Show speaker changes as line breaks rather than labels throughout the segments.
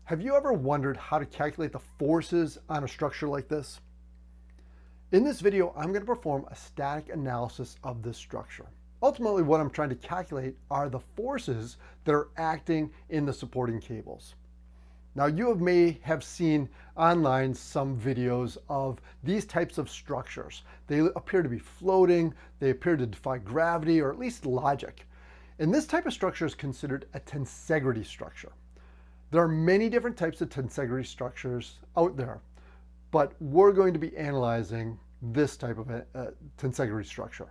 Have you ever wondered how to calculate the forces on a structure like this? In this video, I'm going to perform a static analysis of this structure. Ultimately, what I'm trying to calculate are the forces that are acting in the supporting cables. Now, you may have seen online some videos of these types of structures. They appear to be floating, they appear to defy gravity, or at least logic. And this type of structure is considered a tensegrity structure. There are many different types of tensegrity structures out there, but we're going to be analyzing this type of a tensegrity structure.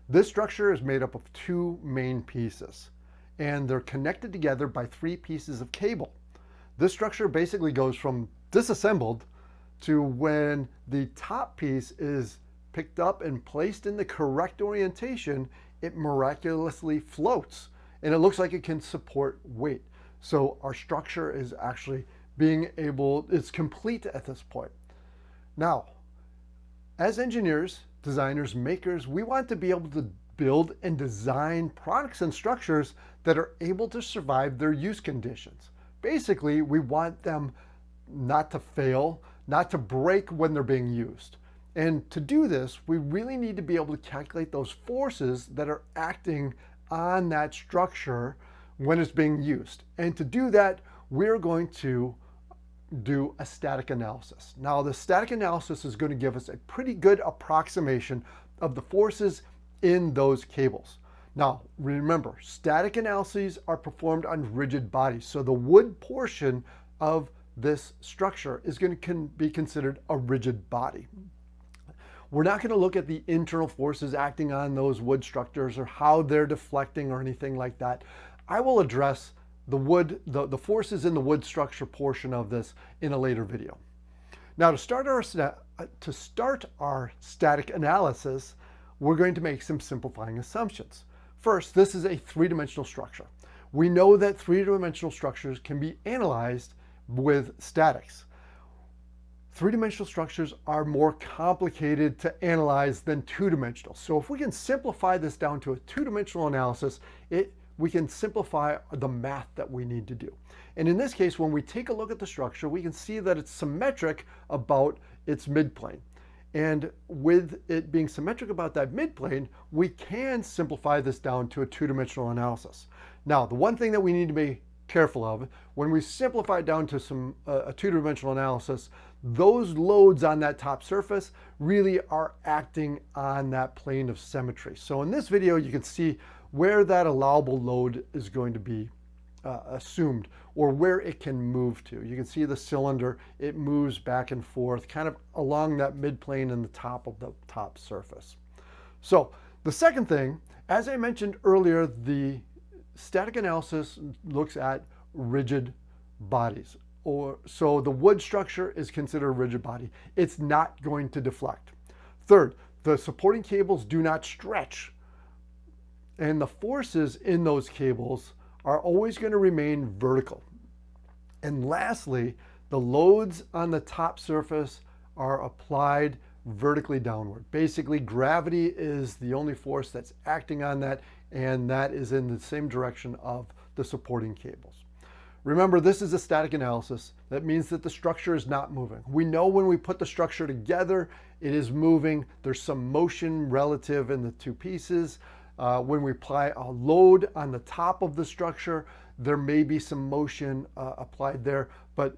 This structure is made up of two main pieces, and they're connected together by three pieces of cable. This structure basically goes from disassembled to when the top piece is picked up and placed in the correct orientation, it miraculously floats, and it looks like it can support weight. So our structure is actually it's complete at this point. Now, as engineers, designers, makers, we want to be able to build and design products and structures that are able to survive their use conditions. Basically, we want them not to fail, not to break when they're being used. And to do this, we really need to be able to calculate those forces that are acting on that structure when it's being used. And to do that, we're going to do a static analysis. Now, the static analysis is going to give us a pretty good approximation of the forces in those cables. Now, remember, static analyses are performed on rigid bodies. So the wood portion of this structure is going to be considered a rigid body. We're not going to look at the internal forces acting on those wood structures or how they're deflecting or anything like that. I will address the forces in the wood structure portion of this in a later video. Now, to start our static analysis, we're going to make some simplifying assumptions. First, this is a three-dimensional structure. We know that three-dimensional structures can be analyzed with statics. Three-dimensional structures are more complicated to analyze than two-dimensional. So if we can simplify this down to a two-dimensional analysis, we can simplify the math that we need to do. And in this case, when we take a look at the structure, we can see that it's symmetric about its midplane. And with it being symmetric about that midplane, we can simplify this down to a two-dimensional analysis. Now, the one thing that we need to be careful of, when we simplify it down to a two-dimensional analysis, those loads on that top surface really are acting on that plane of symmetry. So in this video, you can see where that allowable load is going to be assumed, or where it can move to. You can see the cylinder, it moves back and forth kind of along that midplane and the top of the top surface. So the second thing, as I mentioned earlier, the static analysis looks at rigid bodies. So the wood structure is considered a rigid body. It's not going to deflect. Third, the supporting cables do not stretch, and the forces in those cables are always going to remain vertical. And lastly, the loads on the top surface are applied vertically downward. Basically, gravity is the only force that's acting on that, and that is in the same direction of the supporting cables. Remember, this is a static analysis. That means that the structure is not moving. We know when we put the structure together, it is moving. There's some motion relative in the two pieces. When we apply a load on the top of the structure, there may be some motion applied there, but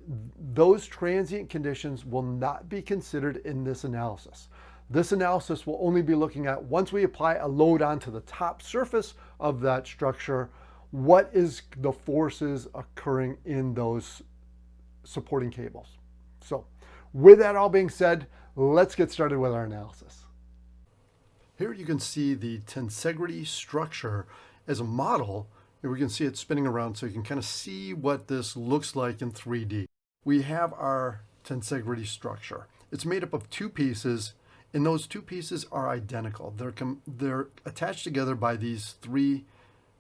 those transient conditions will not be considered in this analysis. This analysis will only be looking at, once we apply a load onto the top surface of that structure, what is the forces occurring in those supporting cables. So with that all being said, let's get started with our analysis. Here you can see the tensegrity structure as a model, and we can see it spinning around so you can kind of see what this looks like in 3D. We have our tensegrity structure. It's made up of two pieces, and those two pieces are identical. They're attached together by these three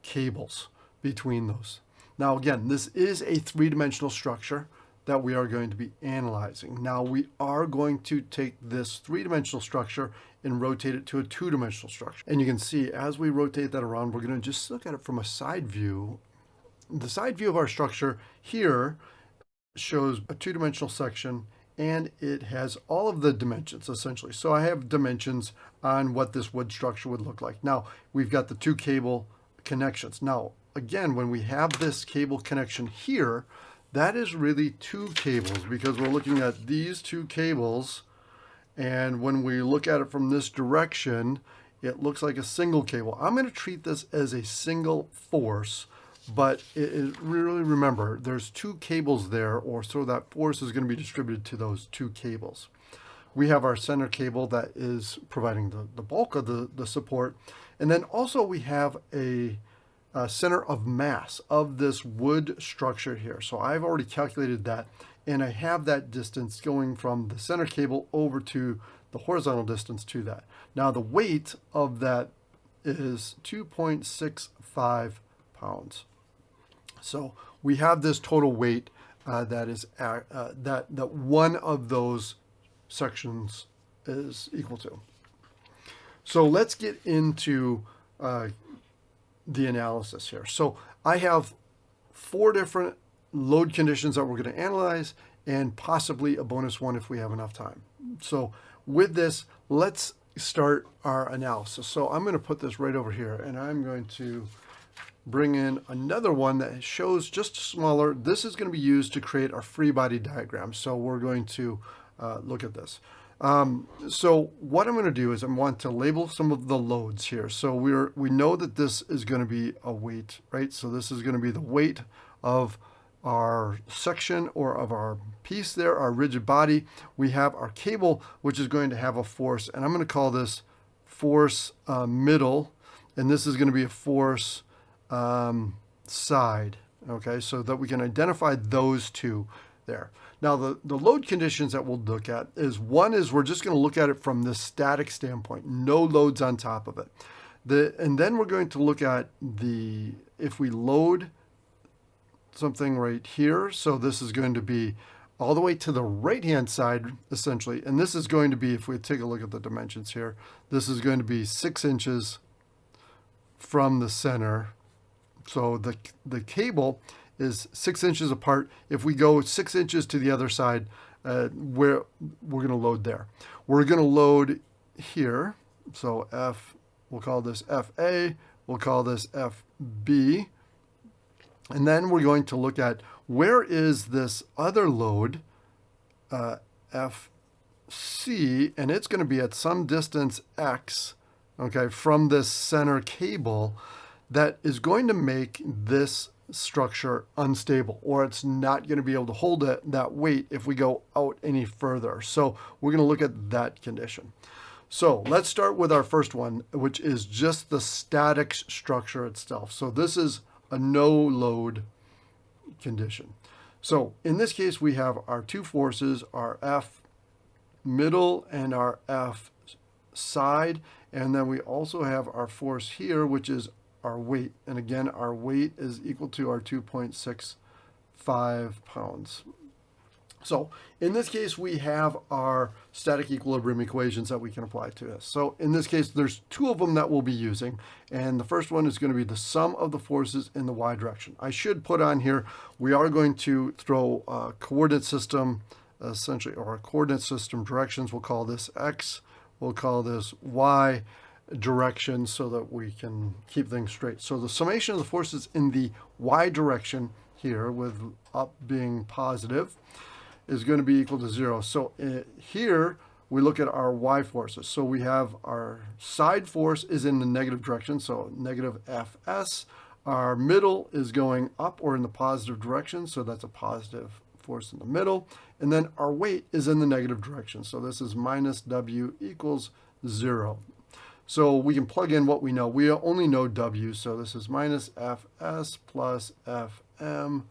cables between those. Now again, this is a three-dimensional structure that we are going to be analyzing. Now we are going to take this three-dimensional structure and rotate it to a two-dimensional structure. And you can see as we rotate that around, we're going to just look at it from a side view. The side view of our structure here shows a two-dimensional section, and it has all of the dimensions essentially. So I have dimensions on what this wood structure would look like. Now we've got the two cable connections. Now again, when we have this cable connection here, that is really two cables because we're looking at these two cables, and when we look at it from this direction, it looks like a single cable. I'm going to treat this as a single force, but really remember there's two cables there, or so that force is going to be distributed to those two cables. We have our center cable that is providing the bulk of the support, and then also we have a center of mass of this wood structure here. So I've already calculated that, and I have that distance going from the center cable over to the horizontal distance to that. Now the weight of that is 2.65 pounds. So we have this total weight that is that one of those sections is equal to. So let's get into the analysis here. So I have 4 different load conditions that we're going to analyze, and possibly a bonus one if we have enough time. So with this, let's start our analysis. So I'm going to put this right over here, and I'm going to bring in another one that shows just smaller. This is going to be used to create our free body diagram. So we're going to look at this. So what I'm going to do is I want to label some of the loads here. So we know that this is going to be a weight, right? So this is going to be the weight of our section or of our piece there, our rigid body. We have our cable, which is going to have a force, and I'm going to call this force middle, and this is going to be a force side, okay, so that we can identify those two there. Now the load conditions that we'll look at is, one is we're just going to look at it from the static standpoint, no loads on top of it. And then we're going to look at if we load something right here, so this is going to be all the way to the right hand side essentially, and this is going to be, if we take a look at the dimensions here, this is going to be 6 inches from the center. So the cable is 6 inches apart. If we go 6 inches to the other side, we're going to load there. We're going to load here. So we'll call this FA, we'll call this FB. And then we're going to look at where is this other load, FC, and it's going to be at some distance X, okay, from this center cable, that is going to make this structure unstable, or it's not going to be able to hold that weight if we go out any further. So we're going to look at that condition. So let's start with our first one, which is just the static structure itself. So this is a no load condition. So in this case, we have our two forces, our F middle and our F side, and then we also have our force here, which is our weight. And again, our weight is equal to our 2.65 pounds. So in this case, we have our static equilibrium equations that we can apply to this. So in this case, there's 2 of them that we'll be using. And the first one is going to be the sum of the forces in the y direction. I should put on here, we are going to throw a coordinate system, essentially, or a coordinate system directions. We'll call this X, we'll call this Y direction, so that we can keep things straight. So the summation of the forces in the y direction here, with up being positive, is going to be equal to 0. So here we look at our y forces. So we have our side force is in the negative direction, so negative Fs. Our middle is going up or in the positive direction, so that's a positive force in the middle. And then our weight is in the negative direction, so this is minus W equals 0. So we can plug in what we know. We only know W, so this is minus Fs plus Fm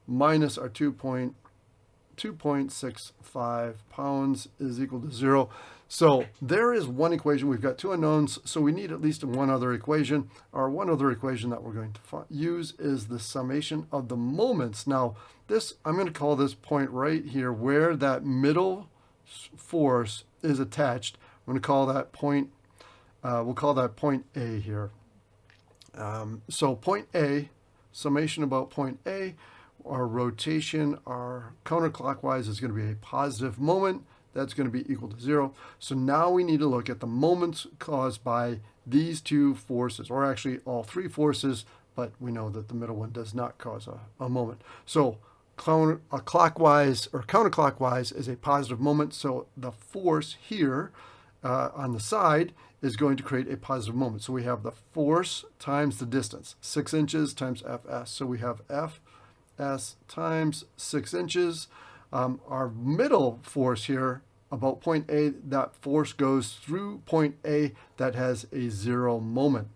minus our 2.65 pounds is equal to 0. So there is one equation. We've got 2 unknowns, so we need at least one other equation. Our one other equation that we're going to use is the summation of the moments. Now, this, I'm going to call this point right here where that middle force is attached. I'm going to call that point, we'll call that point A here. So point A, summation about point A, our rotation, our counterclockwise is going to be a positive moment. That's going to be equal to 0. So now we need to look at the moments caused by these two forces, or actually all three forces, but we know that the middle one does not cause a moment. So clockwise or counterclockwise is a positive moment. So the force here on the side is going to create a positive moment. So we have the force times the distance, 6 inches times Fs. So we have Fs times 6 inches. Our middle force here, about point A, that force goes through point A that has a 0 moment.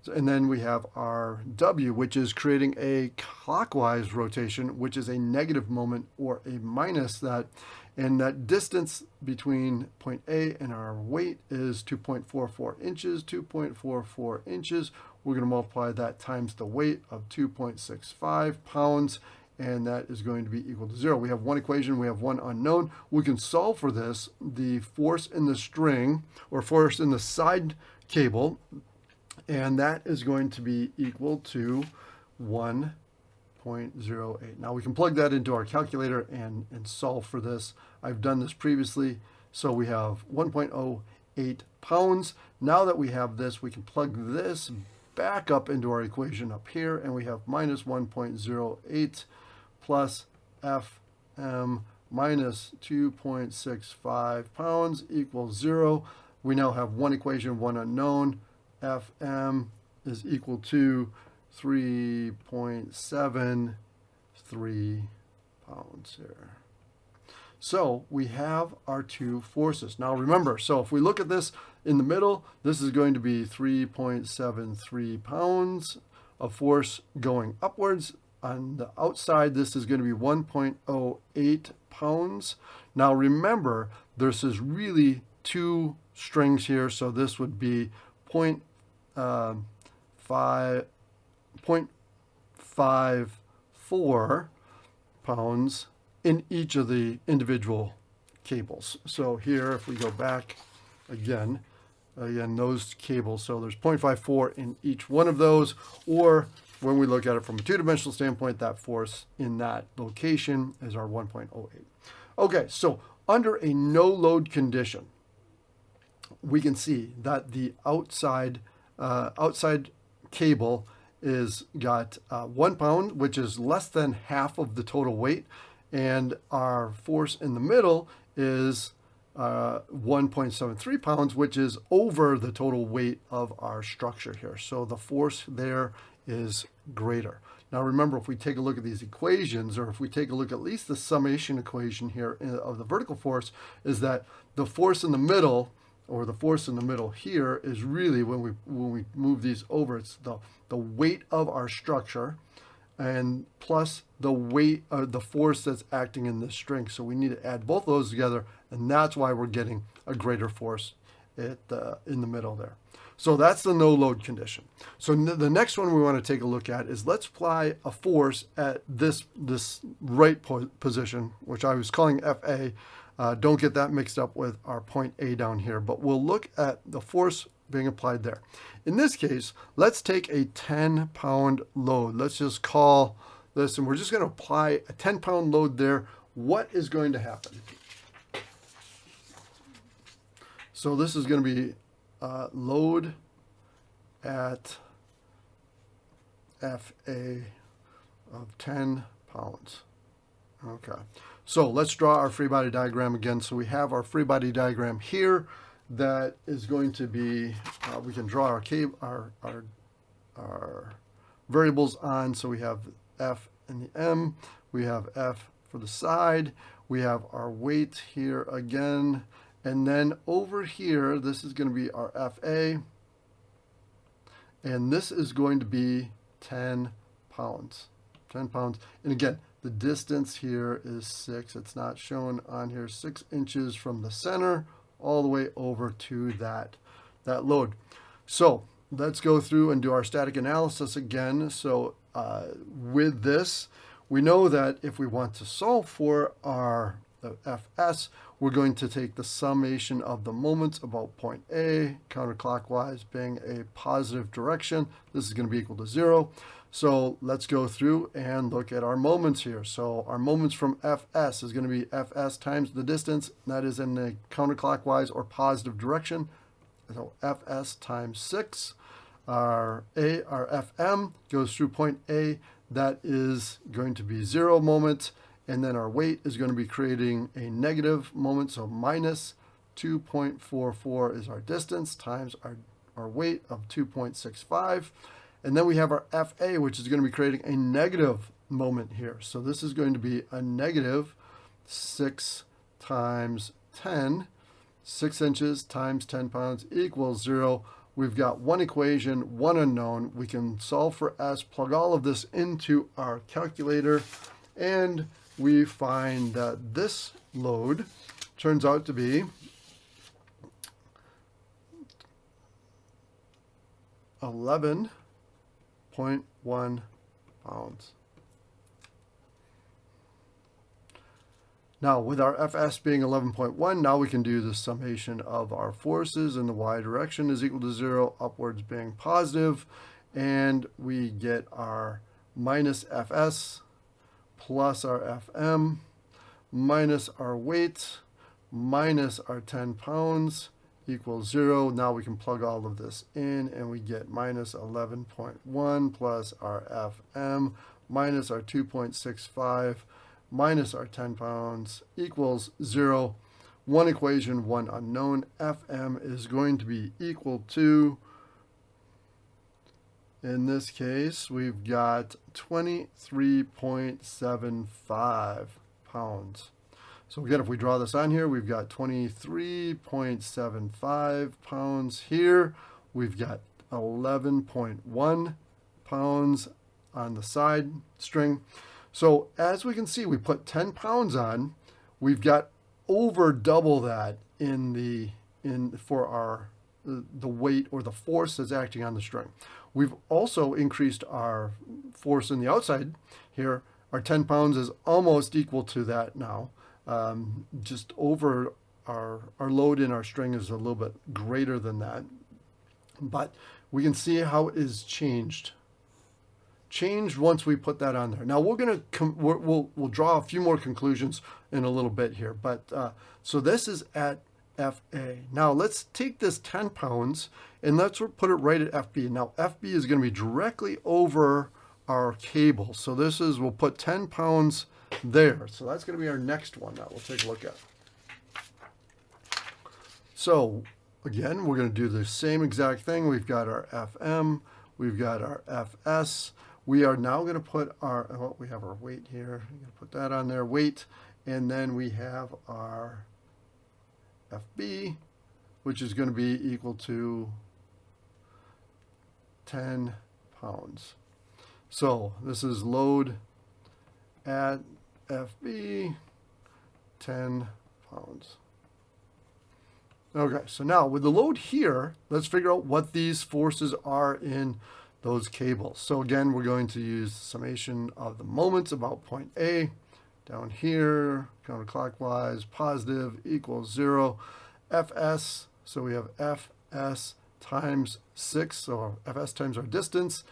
And then we have our W, which is creating a clockwise rotation, which is a negative moment or a minus that. And that distance between point A and our weight is 2.44 inches, 2.44 inches. We're going to multiply that times the weight of 2.65 pounds, and that is going to be equal to 0. We have one equation, we have one unknown. We can solve for this. The force in the string, or force in the side cable, and that is going to be equal to 1.08. Now we can plug that into our calculator and solve for this. I've done this previously. So we have 1.08 pounds. Now that we have this, we can plug this back up into our equation up here, and we have minus 1.08 plus Fm minus 2.65 pounds equals 0. We now have one equation, one unknown. Fm is equal to 3.73 pounds here. So we have our two forces. Now remember, so if we look at this in the middle, this is going to be 3.73 pounds of force going upwards. On the outside, this is going to be 1.08 pounds. Now remember, this is really two strings here, so this would be 0.54 pounds in each of the individual cables. So here, if we go back again, those cables, so there's 0.54 in each one of those, or when we look at it from a two-dimensional standpoint, that force in that location is our 1.08. Okay, so under a no-load condition, we can see that the outside cable is got 1 pound, which is less than half of the total weight, and our force in the middle is 1.73 pounds, which is over the total weight of our structure here. So the force there is greater. Now remember, if we take a look at these equations, or if we take a look at least the summation equation here of the vertical force, is that the force in the middle, or the force in the middle here, is really, when we move these over, it's the weight of our structure and plus the weight of the force that's acting in this string. So we need to add both those together, and that's why we're getting a greater force in the middle there. So that's the no load condition. So the next one we want to take a look at is, let's apply a force at this right position, which I was calling FA. Don't get that mixed up with our point A down here, but we'll look at the force being applied there. In this case, let's take a 10-pound load. Let's just call this, and we're just going to apply a 10-pound load there. What is going to happen? So this is going to be load at FA of 10 pounds. Okay, so let's draw our free body diagram again. So we have our free body diagram here that is going to be, we can draw our variables on. So we have F and the M, we have F for the side, we have our weight here again, and then over here, this is going to be our FA, and this is going to be 10 pounds. 10 pounds. And again, the distance here is 6. It's not shown on here. 6 inches from the center all the way over to that load. So let's go through and do our static analysis again. So with this, we know that if we want to solve for our Fs, we're going to take the summation of the moments about point A, counterclockwise being a positive direction. This is going to be equal to 0. So let's go through and look at our moments here. So our moments from Fs is going to be Fs times the distance. That is in the counterclockwise or positive direction. So Fs times 6. Our Fm goes through point A. That is going to be 0 moment. And then our weight is going to be creating a negative moment. So minus 2.44 is our distance times our weight of 2.65. And then we have our FA, which is going to be creating a negative moment here. So this is going to be a negative 6 times 10. 6 inches times 10 pounds equals 0. We've got one equation, one unknown. We can solve for S, plug all of this into our calculator, and we find that this load turns out to be 11.1 pounds. Now, with our Fs being 11.1, now we can do the summation of our forces in the y direction is equal to 0, upwards being positive, and we get our minus Fs plus our Fm minus our weight minus our 10 pounds equals 0. Now we can plug all of this in and we get minus 11.1 plus our Fm minus our 2.65 minus our 10 pounds equals 0. One equation, one unknown. Fm is going to be equal to, in this case, we've got 23.75 pounds. So again, if we draw this on here, we've got 23.75 pounds here. We've got 11.1 pounds on the side string. So as we can see, we put 10 pounds on. We've got over double that for our the weight or the force that's acting on the string. We've also increased our force in the outside here. Our 10 pounds is almost equal to that now. Just over our load in our string is a little bit greater than that. But we can see how it is changed once we put that on there. Now we'll draw a few more conclusions in a little bit here. But so this is at FA. Now let's take this 10 pounds and let's put it right at FB. Now FB is going to be directly over our cable. So we'll put 10 pounds there. So that's going to be our next one that we'll take a look at. So again, we're going to do the same exact thing. We've got our FM, we've got our FS. We are now going to put we have our weight here. I'm going to put that on there, weight, and then we have our FB, which is going to be equal to 10 pounds. So this is load at FB, 10 pounds. Okay, so now with the load here, let's figure out what these forces are in those cables. So again, we're going to use the summation of the moments about point A. Down here, counterclockwise, positive equals 0. Fs, so we have Fs times 6, so Fs times our distance.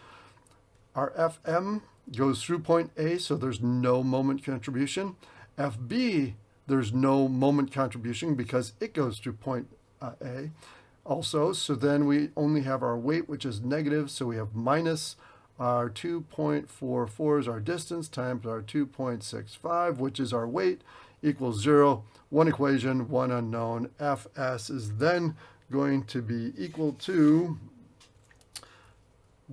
Our Fm goes through point A, so there's no moment contribution. FB, there's no moment contribution because it goes through point A also. So then we only have our weight, which is negative, so we have minus our 2.44 is our distance times our 2.65, which is our weight, equals 0. One equation, one unknown. Fs is then going to be equal to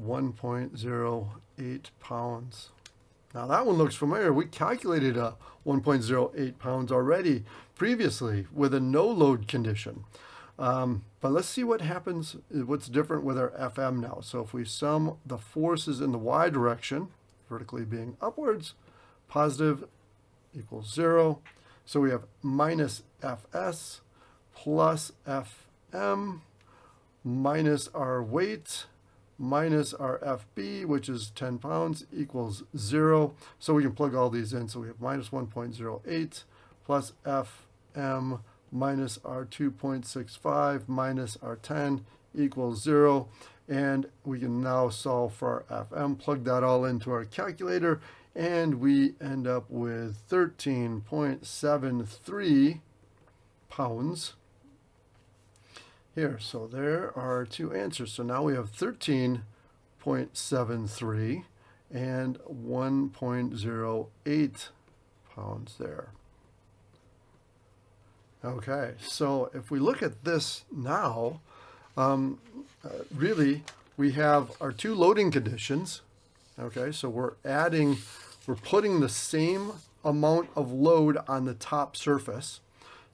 1.08 pounds. Now that one looks familiar. We calculated 1.08 pounds already previously with a no load condition. But let's see what happens, what's different with our FM now. So if we sum the forces in the y direction, vertically being upwards, positive equals 0. So we have minus Fs plus Fm minus our weight minus our FB, which is 10 pounds, equals 0. So we can plug all these in. So we have minus 1.08 plus Fm minus our 2.65 minus our 10 equals 0. And we can now solve for our FM, plug that all into our calculator, and we end up with 13.73 pounds here. So there are our two answers. So now we have 13.73 and 1.08 pounds there. Okay, so if we look at this now, really we have our two loading conditions. Okay, so we're putting the same amount of load on the top surface,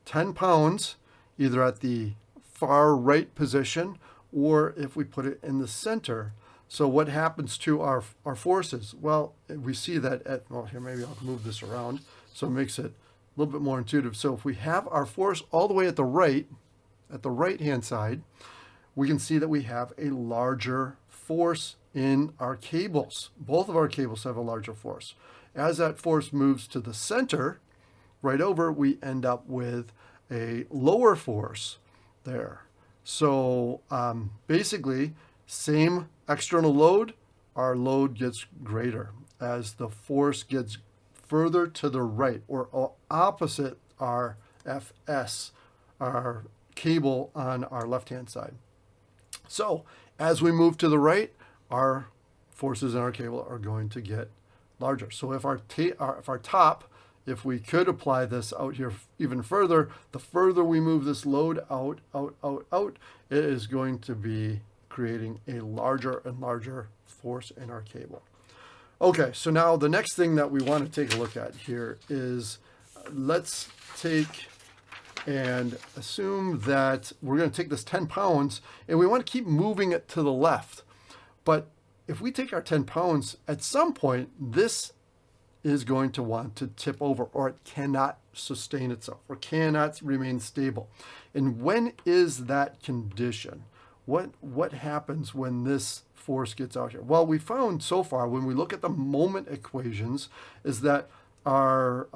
10 pounds, either at the far right position or if we put it in the center. So what happens to our forces? Well, we see that well, here, maybe I'll move this around so it makes it a little bit more intuitive. So if we have our force all the way at the right-hand side, we can see that we have a larger force in our cables. Both of our cables have a larger force. As that force moves to the center, right over, we end up with a lower force there. So basically, same external load, our load gets greater as the force gets further to the right, or opposite our FS, our cable on our left-hand side. So as we move to the right, our forces in our cable are going to get larger. So if our top, if we could apply this out here even further, the further we move this load out, it is going to be creating a larger and larger force in our cable. Okay, so now the next thing that we want to take a look at here is, let's take and assume that we're going to take this 10 pounds and we want to keep moving it to the left. But if we take our 10 pounds, at some point, this is going to want to tip over, or it cannot sustain itself, or cannot remain stable. And when is that condition? What happens when this force gets out here? Well, we found so far, when we look at the moment equations, is that our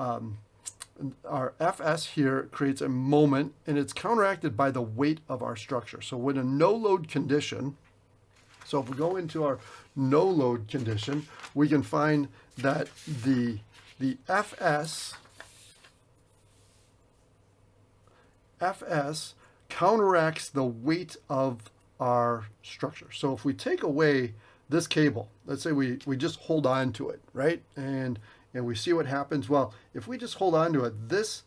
Fs here creates a moment, and it's counteracted by the weight of our structure. So when a no load condition, so if we go into our no load condition, we can find that the Fs counteracts the weight of our structure. So if we take away this cable, let's say we just hold on to it, right? And we see what happens. Well, if we just hold on to it, this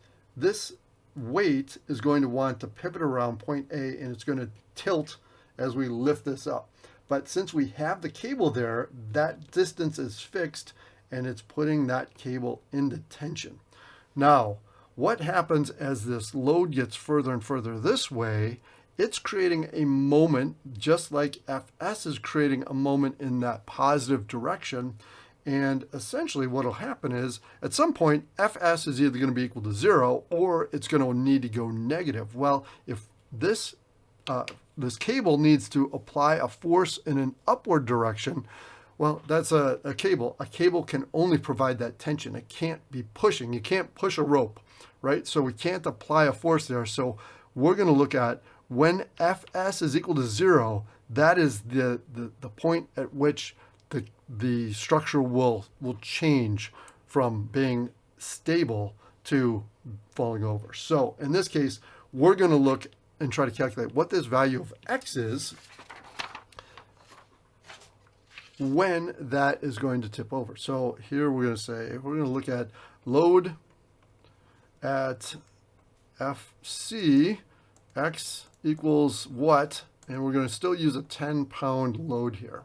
weight is going to want to pivot around point A, and it's going to tilt as we lift this up. But since we have the cable there, that distance is fixed, and it's putting that cable into tension. Now, what happens as this load gets further and further this way? It's creating a moment, just like Fs is creating a moment in that positive direction. And essentially what will happen is, at some point, Fs is either going to be equal to 0, or it's going to need to go negative. Well, if this cable needs to apply a force in an upward direction, well, that's a cable. A cable can only provide that tension. It can't be pushing. You can't push a rope, right? So we can't apply a force there. So we're going to look at when Fs is equal to 0, that is the point at which the structure will change from being stable to falling over. So in this case, we're going to look and try to calculate what this value of x is when that is going to tip over. So here we're going to say, we're going to look at load at FC, x equals what? And we're going to still use a 10-pound load here.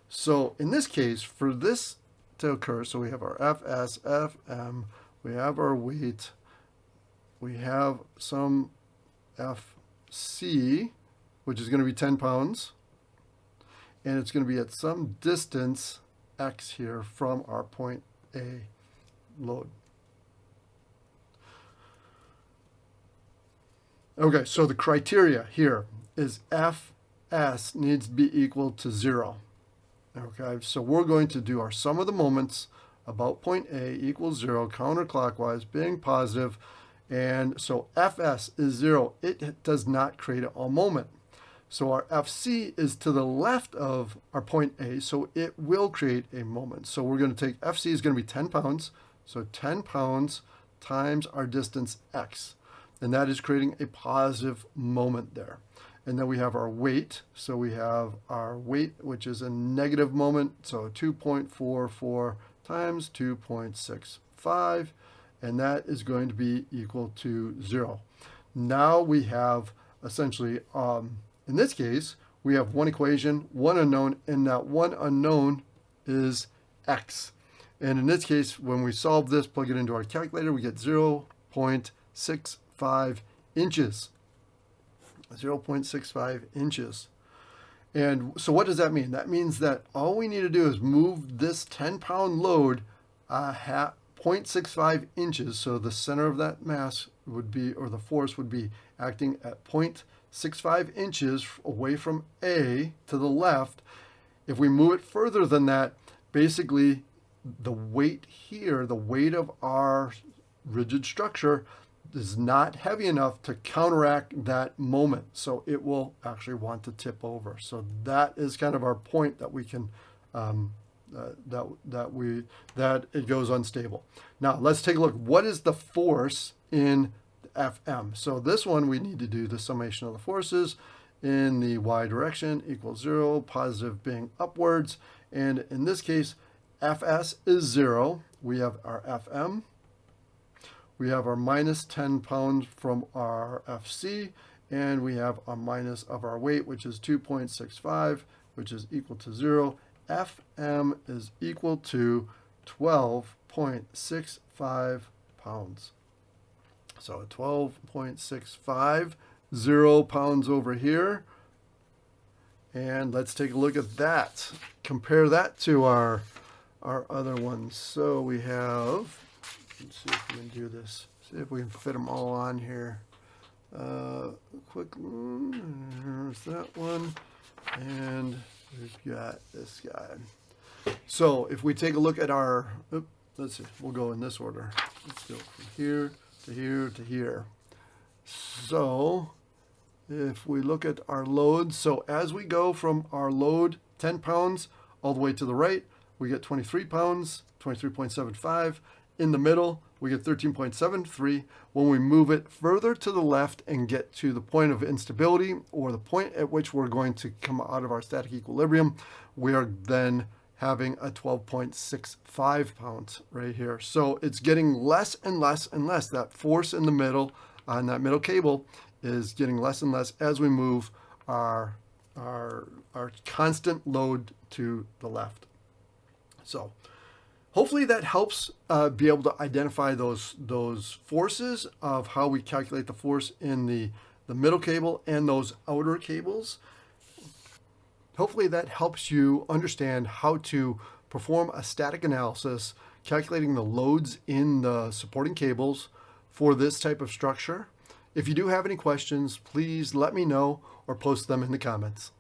So in this case, for this to occur, so we have our Fs, Fm, we have our weight, we have some Fc, which is going to be 10 pounds, and it's going to be at some distance x here from our point A load. Okay, so the criteria here is Fs needs to be equal to 0. Okay, so we're going to do our sum of the moments about point A equals 0, counterclockwise, being positive, and so Fs is 0. It does not create a moment. So our FC is to the left of our point A, so it will create a moment. So we're going to take FC is going to be 10 pounds. So 10 pounds times our distance x. And that is creating a positive moment there. And then we have our weight. So we have our weight, which is a negative moment. So 2.44 times 2.65. And that is going to be equal to 0. Now we have essentially, in this case, we have one equation, one unknown, and that one unknown is x. And in this case, when we solve this, plug it into our calculator, we get 0.65 inches. 0.65 inches. And so what does that mean? That means that all we need to do is move this 10-pound load 0.65 inches. So the center of that mass would be, or the force would be acting at 0.65 inches away from A to the left. If we move it further than that, basically the weight here, the weight of our rigid structure is not heavy enough to counteract that moment. So it will actually want to tip over. So that is kind of our point that we can, that it goes unstable. Now let's take a look. What is the force in FM? So this one we need to do the summation of the forces in the y direction equals 0, positive being upwards. And in this case, Fs is 0. We have our Fm. We have our minus 10 pounds from our FC. And we have a minus of our weight, which is 2.65, which is equal to 0. Fm is equal to 12.65 pounds. So 12.65, 0 pounds over here. And let's take a look at that. Compare that to our other ones. So we have, let's see if we can do this. See if we can fit them all on here. Quick, there's that one. And we've got this guy. So if we take a look at our, let's see, we'll go in this order. Let's go from here to here to here. So if we look at our loads, so as we go from our load 10 pounds all the way to the right, we get 23 pounds, 23.75. In the middle, we get 13.73. When we move it further to the left and get to the point of instability, or the point at which we're going to come out of our static equilibrium, we are then having a 12.65 pounds right here. So it's getting less and less and less. That force in the middle on that middle cable is getting less and less as we move our constant load to the left. So hopefully that helps be able to identify those forces of how we calculate the force in the middle cable and those outer cables. Hopefully that helps you understand how to perform a static analysis, calculating the loads in the supporting cables for this type of structure. If you do have any questions, please let me know or post them in the comments.